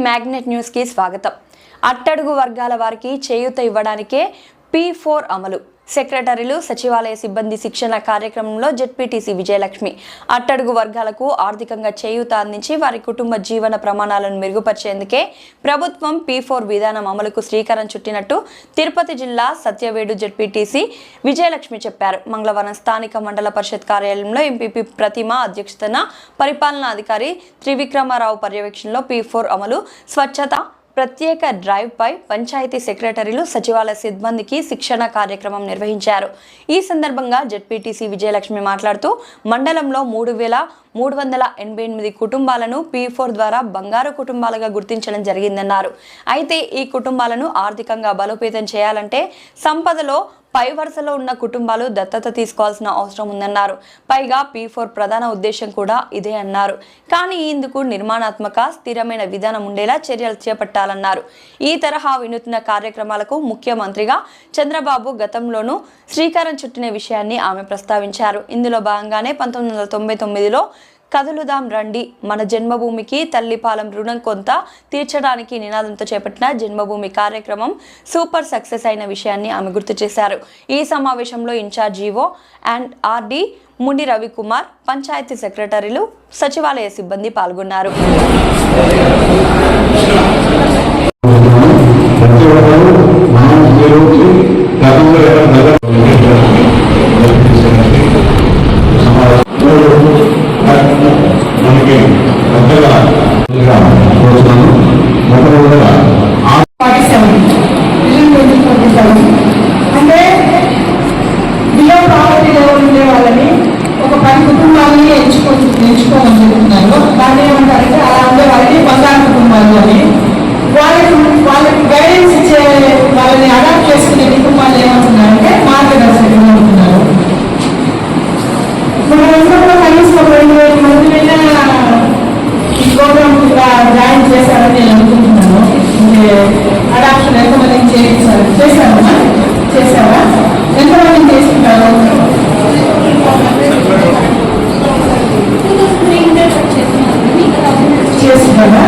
Magnet news కి స్వాగతం. అట్టడుగు వర్గాల వారికి చేయూత ఇవ్వడానికే P4 అమలు. సెక్రటరీలు సచివాలయ సిబ్బంది శిక్షణ కార్యక్రమంలో జెడ్పీటీసీ విజయలక్ష్మి అట్టడుగు వర్గాలకు ఆర్థికంగా చేయూత అందించి వారి కుటుంబ జీవన ప్రమాణాలను మెరుగుపరిచేందుకే ప్రభుత్వం P4 విధానం అమలుకు శ్రీకారం చుట్టినట్టు తిరుపతి జిల్లా సత్యవేడు జెడ్పీటీసీ విజయలక్ష్మి చెప్పారు. మంగళవారం స్థానిక మండల పరిషత్ కార్యాలయంలో ఎంపీపీ ప్రతిమ అధ్యక్షతన పరిపాలనా అధికారి త్రివిక్రమరావు పర్యవేక్షణలో P4 అమలు స్వచ్ఛత ప్రత్యేక డ్రైవ్ పై పంచాయతీ సెక్రటరీలు సచివాలయ సిబ్బందికి శిక్షణ కార్యక్రమం నిర్వహించారు. ఈ సందర్భంగా జెడ్పీటీసీ విజయలక్ష్మి మాట్లాడుతూ మండలంలో 3,388 కుటుంబాలను P4 ద్వారా బంగారు కుటుంబాలుగా గుర్తించడం జరిగిందన్నారు. అయితే ఈ కుటుంబాలను ఆర్థికంగా బలోపేతం చేయాలంటే సంపదలో పై వరుసలో ఉన్న కుటుంబాలు దత్తత తీసుకోవాల్సిన అవసరం ఉందన్నారు. పైగా P4 ప్రధాన ఉద్దేశం కూడా ఇదే అన్నారు. కానీ ఇందుకు నిర్మాణాత్మక స్థిరమైన విధానం ఉండేలా చర్యలు చేపట్టాలన్నారు. ఈ తరహా వినూత్న కార్యక్రమాలకు ముఖ్యమంత్రిగా చంద్రబాబు గతంలోనూ శ్రీకారం చుట్టిన విషయాన్ని ఆమె ప్రస్తావించారు. ఇందులో భాగంగానే 1999లో కదులుదాం రండి మన జన్మభూమికి తల్లిపాలెం రుణం కొంత తీర్చడానికి నినాదంతో చేపట్టిన జన్మభూమి కార్యక్రమం సూపర్ సక్సెస్ అయిన విషయాన్ని ఆమె గుర్తు చేశారు. ఈ సమావేశంలో ఇన్ఛార్జ్ ఈవో అండ్ ఆర్డి ముని రవికుమార్, పంచాయతీ సెక్రటరీలు, సచివాలయ సిబ్బంది పాల్గొన్నారు. అంటే బిలో ప్రాపర్టీలో ఉండే వాళ్ళని ఒక 10 కుటుంబాలని ఎంచుకోమని చెప్తున్నారు. దాన్ని ఏమంటారంటే అలా ఉండే వాళ్ళని బంగారు కుటుంబాలు అని వాళ్ళకి గైడెన్స్ ఇచ్చే వాళ్ళని అడాప్ట్ చేసుకునే కుటుంబాలు ఏమంటున్నారంటే మార్గదర్శకులు అంటున్నారు. మన రంగంలో కనీసం 2,000 మందినైనా ఈ ప్రోగ్రామ్ జాయిన్ చేశారని నేను అనుకుంటున్నాను. అడాప్షన్ ఎంతమందిని చేశారమ్మా? చేశారా? ఎంతమందిని చేసుకుంటారు? చేస్తున్నారా?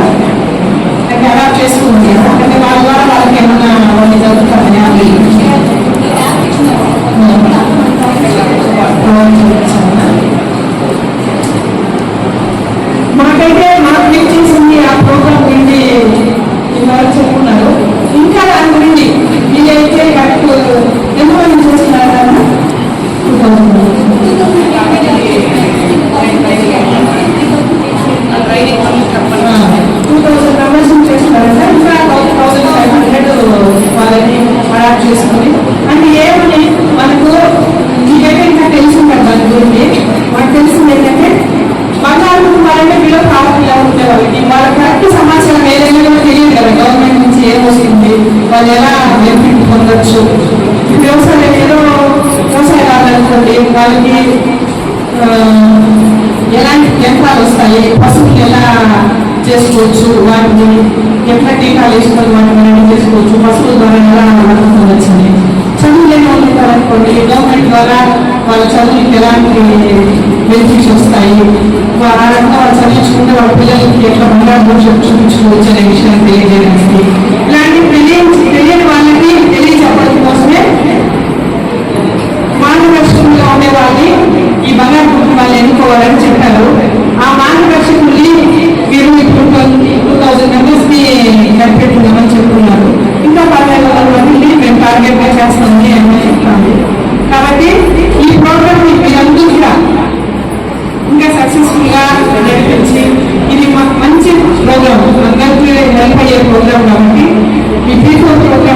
అంటే అడాప్ట్ చేసుకోండి. అంటే వాళ్ళ ద్వారా వాళ్ళకి ఏమన్నా వాళ్ళు జరుగుతారని మాకైతే మాకు చేసింది ఆ ప్రోగ్రామ్ గురించి ఇవాళ చెప్పుకున్నారు. ఇంకా దాని గురించి మీరైతే కరెక్ట్ ఎంతమంది చేస్తున్నారు? 2,000 ప్రమోషన్ చేస్తున్నారంటే ఇంకా 1,500 వాళ్ళని అడాప్ట్ చేసుకుని అంటే ఏమని మనకు మీకైతే ఇంకా తెలిసింది కదా దాని గురించి. మనకు తెలిసింది ఏంటంటే బంగారు కుటుంబాలంటే బిలో ప్రాపర్టీలో ఉండే వాళ్ళకి వాళ్ళ కరెక్ట్ సమాచారం ఏదైనా తెలియదు కదా. గవర్నమెంట్ నుంచి ఏమొస్తుంది, వాళ్ళు ఎలా బెనిఫిట్ పొందొచ్చు. వ్యవసాయం ఏదో వ్యవసాయదారులు అనుకోండి, వాళ్ళకి ఎలాంటి యంత్రాలు వస్తాయి, పశువులు ఎలా చేసుకోవచ్చు, వాటిని ఎట్లా టీకాలు వేసుకొని వాటిని చేసుకోవచ్చు, పశువుల ద్వారా ఎలా పొందొచ్చని. చదువులు ఏమో ఉంటారనుకోండి, గవర్నమెంట్ ద్వారా వాళ్ళ చదువులకి ఎలాంటి బెనిఫిట్స్ వస్తాయి, ఆ రకంగా వాళ్ళు చదివించుకుంటే వాళ్ళ పిల్లలకి ఎట్లా బంగారు భవిష్యత్తు చూపించుకోవచ్చు అనే విషయాన్ని తెలియజేయడానికి, ఇలాంటి తెలియని వాళ్ళకి తెలియజెప్పడం కోసమే మార్గదర్శకంగా ఉండే వాళ్ళని ఈ బంగారు కుటుంబాలు ఎన్నుకోవాలని చెప్పారు. ఆ మార్గదర్శకుల్ని మీరు 2,000 మెంబర్స్ని కనిపెట్టుకుందామని చెప్తున్నారు. ఇంకా 15,000 మందిని మేము టార్గెట్గా చేస్తామని ఏమని చెప్తాము. కాబట్టి ఈ ప్రోగ్రామ్ మీరందరూ కూడా ఇంకా సక్సెస్ఫుల్ గా నడిపించి ఇది మంచి ప్రోగ్రామ్, అందరికీ హెల్ప్ అయ్యే ప్రోగ్రామ్ కాబట్టి ఈ P4 ప్రోగ్రామ్